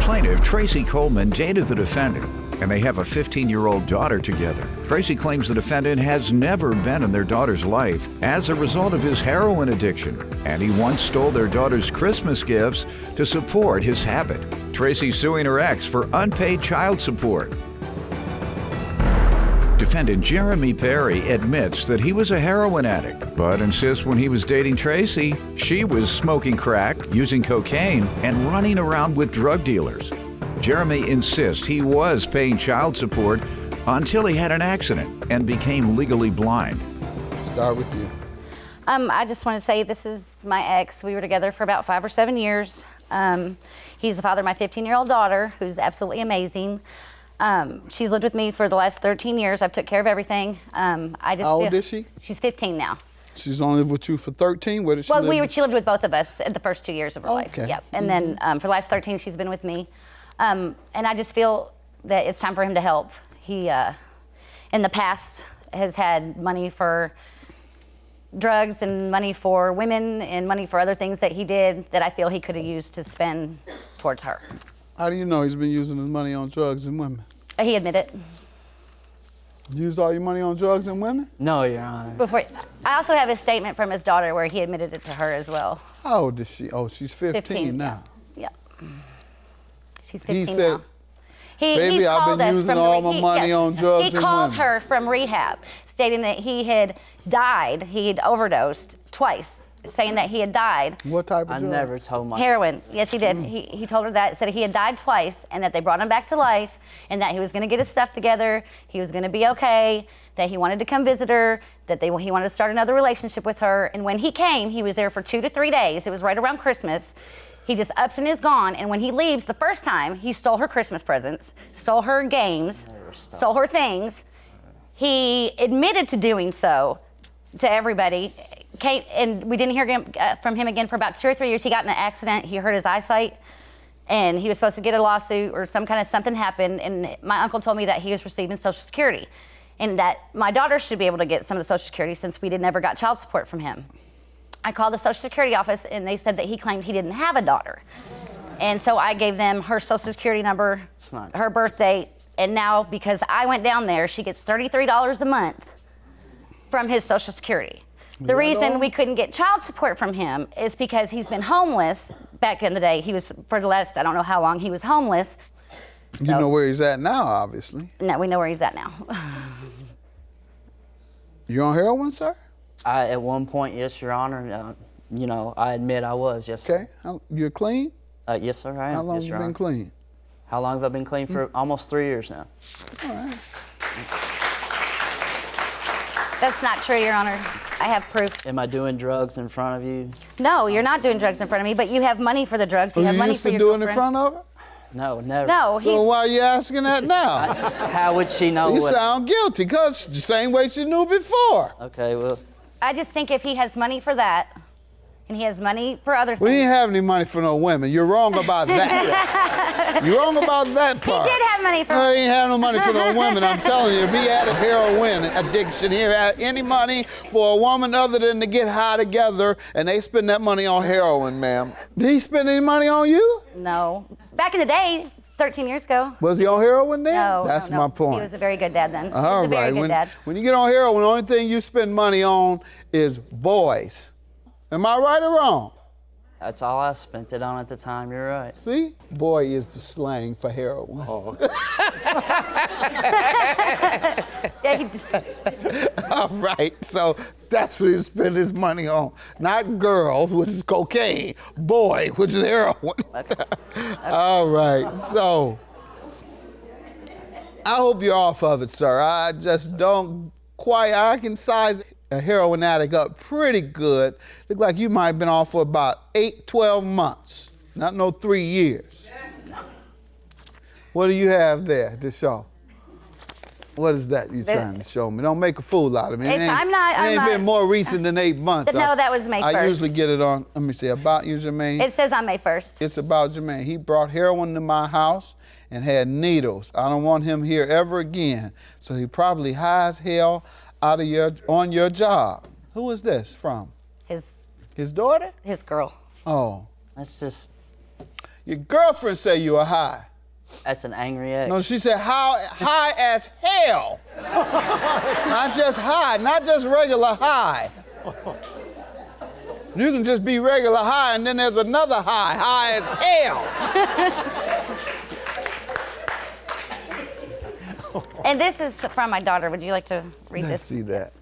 plaintiff, Tracy Coleman, dated the defendant, and they have a 15-year-old daughter together. Tracy claims the defendant has never been in their daughter's life as a result of his heroin addiction, and he once stole their daughter's Christmas gifts to support his habit. Tracy's suing her ex for unpaid child support. Defendant Jeremy Perry admits that he was a heroin addict, but insists when he was dating Tracy, she was smoking crack, using cocaine, and running around with drug dealers. Jeremy insists he was paying child support until he had an accident and became legally blind. Start with you. I just want to say this is my ex. We were together for about 5 or 7 years. He's the father of my 15-year-old daughter, who's absolutely amazing. She's lived with me for the last 13 years. I've took care of everything. How old is she? She's 15 now. She's only lived with you for 13? Where did she live? She lived with both of us in the first 2 years of her life. Okay. Yep. And then for the last 13, she's been with me. And I just feel that it's time for him to help. He, in the past, has had money for drugs and money for women and money for other things that he did that I feel he could have used to spend towards her. How do you know he's been using his money on drugs and women? He admitted. You used all your money on drugs and women? No, Your Honor. I also have a statement from his daughter where he admitted it to her as well. How old is she? Oh, she's 15 now. Yeah. She's 15 He said, now. Baby, He's I've called been us using from all my money on drugs He and called women. her from rehab, stating that he had died. He had overdosed twice, saying that he had died. What type of I drug? never told my... Heroin. Yes, he did. He told her that, said he had died twice, and that they brought him back to life, and that he was going to get his stuff together, he was going to be okay, that he wanted to come visit her, that he wanted to start another relationship with her. And when he came, he was there for 2 to 3 days. It was right around Christmas. He just ups and is gone, and when he leaves the first time, he stole her Christmas presents, stole her games, stole her things. He admitted to doing so to everybody. And we didn't hear from him again for about 2 or 3 years. He got in an accident, he hurt his eyesight, and he was supposed to get a lawsuit or something happened, and my uncle told me that he was receiving Social Security, and that my daughter should be able to get some of the Social Security since we never got child support from him. I called the Social Security office, and they said that he claimed he didn't have a daughter. And so I gave them her Social Security number, her birth date, and now because I went down there, she gets $33 a month from his Social Security. The reason we couldn't get child support from him is because he's been homeless. Back in the day, he was, for the last, I don't know how long, he was homeless. You know where he's at now, obviously. No, we know where he's at now. You on heroin, sir? At one point, yes, Your Honor. You know, I admit I was, yes, sir. Okay. You're clean? Yes, sir, I am. How long yes, have you Your been Honor. clean? How long have I been clean? For almost 3 years now. All right. That's not true, Your Honor. I have proof. Am I doing drugs in front of you? No, you're not doing drugs in front of me, but you have money for the drugs. You have money used for to your do it in girlfriends. front of her? No, never. No, So why are you asking that now? How would she know You what... sound guilty, because the same way she knew before. Okay, well... I just think if he has money for that, and he has money for other We things. didn't have any money for no women. You're wrong about that. You're wrong about that part. He did have money for No, he ain't had no money for no women. I'm telling you, if he had a heroin addiction, he had any money for a woman other than to get high together, and they spend that money on heroin, ma'am. Did he spend any money on you? No. Back in the day, 13 years ago. Was he on heroin then? No. That's no. my point. He was a very good dad then. All he was a very right. good dad. When you get on heroin, the only thing you spend money on is boys. Am I right or wrong? That's all I spent it on at the time, you're right. See? Boy is the slang for heroin. Oh. All right, so that's what he spent his money on. Not girls, which is cocaine. Boy, which is heroin. All right, so I hope you're off of it, sir. I just don't quite, I can size a heroin addict up pretty good. Look like you might have been off for about 8, 12 months, not no 3 years. What do you have there to show? What is that you're trying to show me? Don't make a fool out of me. It ain't been more recent than 8 months. No, that was May 1st. I usually get it on, let me see, about you, Jermaine. It says on May 1st. It's about Jermaine. He brought heroin to my house and had needles. I don't want him here ever again. So he probably high as hell out of on your job. Who is this from? His His daughter? girl. Oh. That's just... Your girlfriend say you are high. That's an angry ex. No, she said how high as hell. Not just high, not just regular high. You can just be regular high, and then there's another high as hell. And this is from my daughter. Would you like to read Let's this? see that.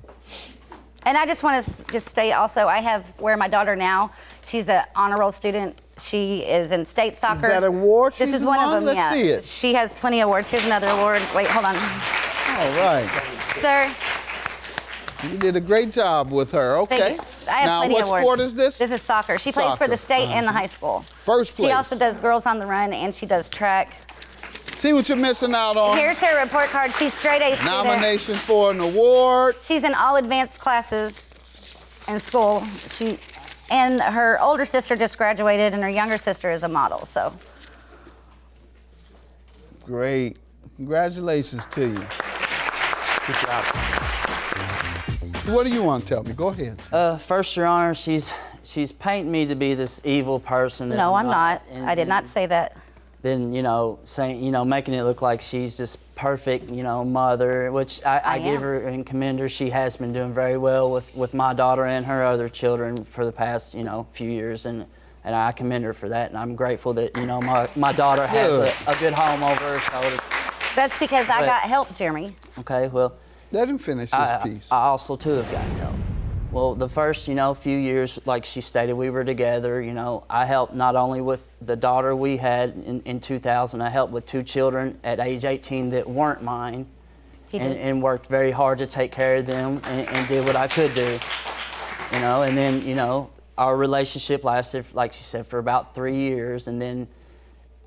And I just want to just state also, I have where my daughter now, she's an honor roll student. She is in state soccer. Is that award This she's is one won? of them, Let's yeah. see it. She has plenty of awards. She has another award. Wait, hold on. All right. Sir, You did a great job with her. Okay. thank you. I have Now, plenty what of awards. sport is this? This is soccer. She plays for the Soccer. state and the high school. First place. She also does girls on the run, and she does track. See what you're missing out on? Here's her report card. She's straight A student. Nomination for an award. She's in all advanced classes in school. And her older sister just graduated, and her younger sister is a model. So Great. Congratulations to you. Good job. What do you want to tell me? Go ahead. First, Your Honor, she's painting me to be this evil person. That no, I'm not. And- I did not say that. Then, saying, making it look like she's this perfect, mother, which I give am. her and commend her. She has been doing very well with my daughter and her other children for the past, few years, and I commend her for that. And I'm grateful that, my daughter has a good home over her shoulder. That's because I But- got help, Jeremy. Okay, well, Let him finish his piece. I also, too, have gotten help. Well, the first, few years, like she stated, we were together. I helped not only with the daughter we had in 2000, I helped with 2 children at age 18 that weren't mine, He did. and worked very hard to take care of them and did what I could do. And then, our relationship lasted, like she said, for about 3 years, and then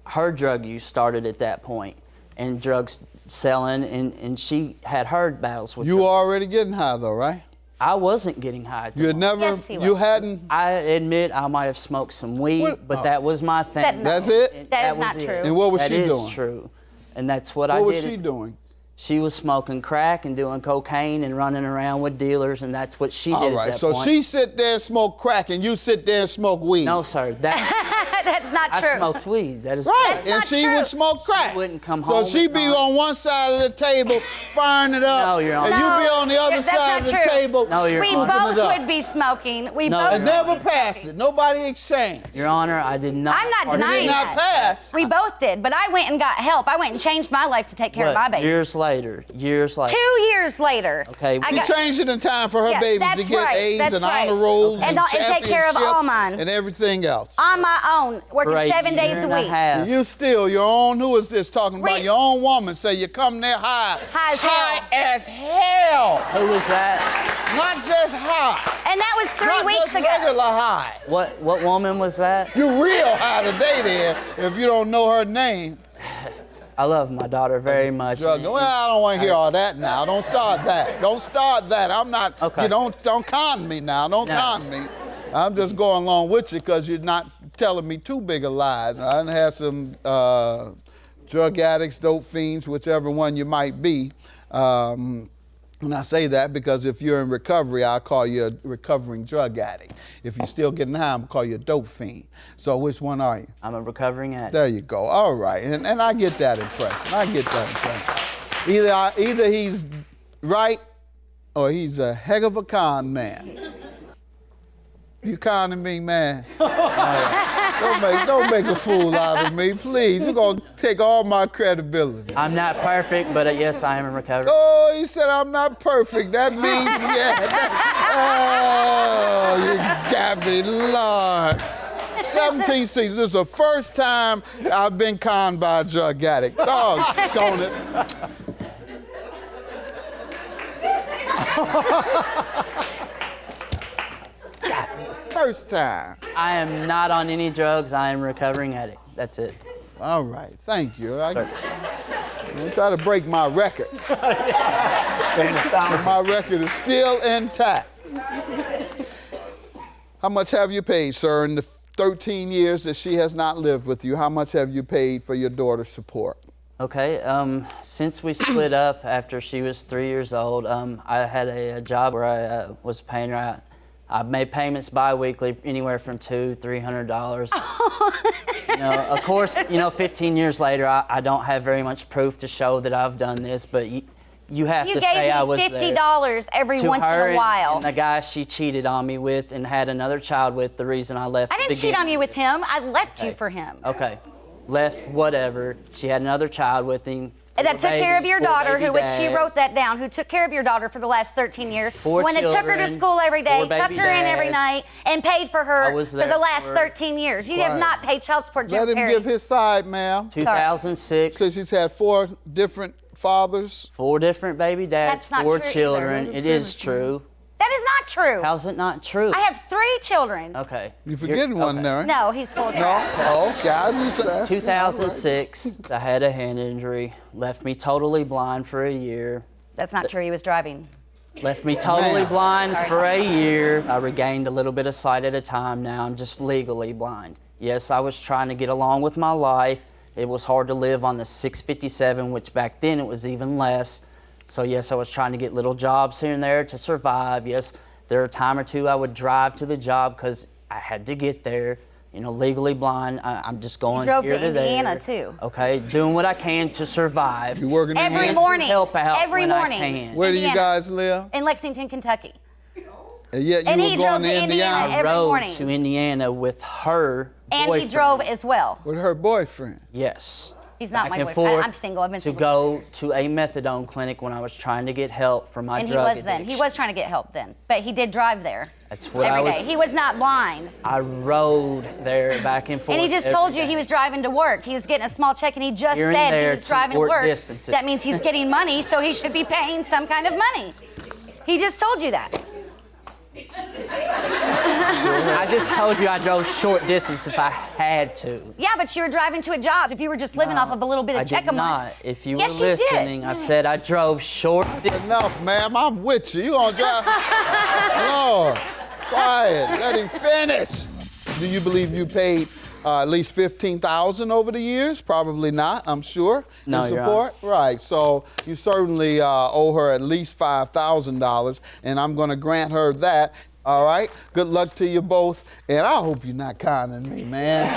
her drug use started at that point, and drugs selling, and she had her battles with You were drugs. already getting high though, right? I wasn't getting high at the You had moment. never, Yes, he you was. hadn't. I admit I might have smoked some weed, What? but Oh. that was my thing. That- That's it? And That is was not it. true. And what was That she is doing? true. And that's what I What was did. she doing? She was smoking crack and doing cocaine and running around with dealers, and that's what she did All at right. that So point. she sit there and smoke crack, and you sit there and smoke weed. No, sir. That's not I true. smoked weed. That is Right, That's and not she true. would smoke crack. wouldn't come So home she'd at be night. on one side of the table, firing it up, No, Your Honor. and you'd be on the other that's side not of the true. table. No, Your We Honor. both it up. would be smoking. We No, both Your And would never be pass smoking. it. Nobody exchanged. Your Honor, I did not. I'm not You denying did not that. pass. We both did, but I went and got help. I went and changed my life to take care of my baby. Years later. 2 years later. Okay, I She got, changed it in time for her Yeah, babies to that's get right, A's that's and right. honor rolls And take care of all championships mine. and everything else. on my own, working For a 7 days year a and week. half. You still your own. Who is this talking about? Wait. Your own woman. Say you come there high. High as hell. High as hell. Who was that? Not just high. And that was 3 Not weeks just ago. regular high. What woman was that? You real high today there if you don't know her name. I love my daughter very much. Well, I don't want to hear all that now. Don't start that. Don't start that. I'm not. Okay. You don't con me now. Don't No. con me. I'm just going along with you because you're not telling me too big of lies. I done had some drug addicts, dope fiends, whichever one you might be. And I say that because if you're in recovery, I'll call you a recovering drug addict. If you're still getting high, I'm gonna call you a dope fiend. So which one are you? I'm a recovering addict. There you go. All right, and I get that impression. I get that impression. Either he's right or he's a heck of a con man. You conning me, man? Don't make a fool out of me, please. You're gonna take all my credibility. I'm not perfect, but yes, I am a recovery. Oh, he said I'm not perfect. That means oh, you got me, Lord. 17 seasons. This is the first time I've been conned by a drug addict. Doggone it. First time. I am not on any drugs. I am a recovering addict. That's it. All right, thank you. Don't try to break my record. My record is still intact. How much have you paid, sir, in the 13 years that she has not lived with you? How much have you paid for your daughter's support? Okay, since we split up after she was 3 years old, I had a job where I was paying her. I've made payments bi-weekly, anywhere from $200–300. You know, of course, you know, 15 years later, I don't have very much proof to show that I've done this, but you have to say I was there. You gave me $50 every To once her in a while. and the guy she cheated on me with and had another child with, the reason I left. I didn't cheat on you with him. I left you for him. Okay, left, whatever. She had another child with him. And that took care of your daughter, she wrote dads. that down, who took care of your daughter for the last 13 years. Four Went and took her to children, school every day, four baby tucked her in every dads. night, and paid for her I was for there the last for 13 years. You have Right. not paid child support, Jim Let him Perry. give his side, ma'am. 2006. So she's had 4 different fathers. 4 different baby dads, That's not 4 true either. children. It is true. That is not true. How's it not true? I have 3 children. Okay. You forgetting one okay. there, right? No, he's full of No? crap. Oh, okay. I just asking. 2006, I had a hand injury, left me totally blind for a year. That's not true. He was driving. Left me totally Ma'am. blind Sorry. for a year. I regained a little bit of sight at a time now. I'm just legally blind. Yes, I was trying to get along with my life. It was hard to live on the 657, which back then it was even less. So yes, I was trying to get little jobs here and there to survive. Yes, there were a time or two I would drive to the job because I had to get there. You know, legally blind. I'm just going drove here to there. Indiana, too. Okay, doing what I can to survive. You working in Every Indiana? morning. Help out Every when morning. I can. Where do you Indiana. guys live? In Lexington, Kentucky. And yet And you he were going drove to to Indiana Indiana. I every rode morning. to Indiana with her And boyfriend. he drove as well. with her boyfriend. Yes. He's not Back my and boyfriend. forth I'm single. I've been to single. go to a methadone clinic when I was trying to get help for my And he drug was then. addiction. He was trying to get help then. But he did drive there. That's what every I was. day. He was not blind. I rode there back and forth. And he just every told you day. he was driving to work. He was getting a small check and he just Here and said he there was to driving to work work. distances. That means he's getting money, so he should be paying some kind of money. He just told you that. I just told you I drove short distance if I had to. Yeah, but you were driving to a job. If you were just living off of a little bit of I check did a month. not. If you Yes, were you did. listening, I said I drove short distance. Enough, ma'am. I'm with you. You gonna drive? Lord, quiet. Let him finish. Do you believe you paid at least $15,000 over the years? Probably not. I'm sure. No, in Your support, right? So you certainly owe her at least $5,000, and I'm going to grant her that. All right. Good luck to you both, and I hope you're not conning me, man.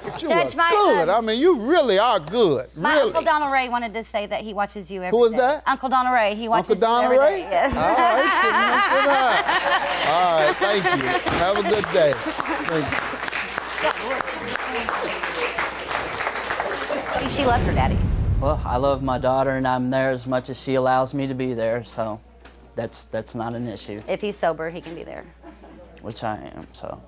But you Judge, are my, good. I mean, you really are good. My really. Uncle Donald Ray wanted to say that he watches you every day. Who was that? Uncle Donald Ray. He watches Uncle Donald you every Ray? day. Yes. All right, couldn't miss it up. All right, thank you. Have a good day. Thank you. She loves her daddy. Well, I love my daughter and I'm there as much as she allows me to be there, so that's not an issue, If he's sober, he can be there. which I am, so.